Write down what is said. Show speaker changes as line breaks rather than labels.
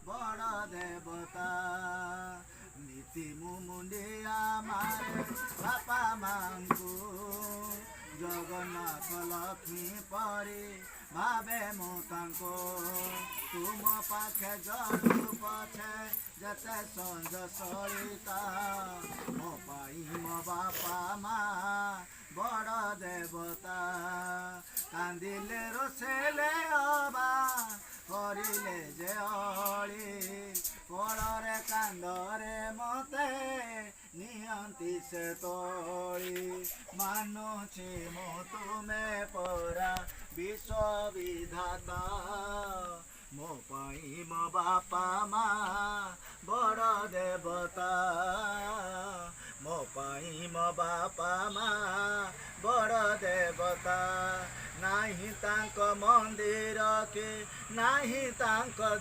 बड़ देवता नीति मुंडिया मारे बापा मांगू जगन्नाथ लक्ष्मी परी भावे मुझको तुम पाखे जलु पछे जते संज सरिता मो पाई मो बापा माँ बड़ देवता कांदिले रोसेले अबा करिले जे अली पड़े कांदरे मते नियंती से तोड़ी मानुछि मु तुम्हें परा विश्व विधाता मो पाई मो बापा माँ बड़ देवता मो पाई मो बापा माँ बड़ देवता नाही तांको मंदिर के नाही तांको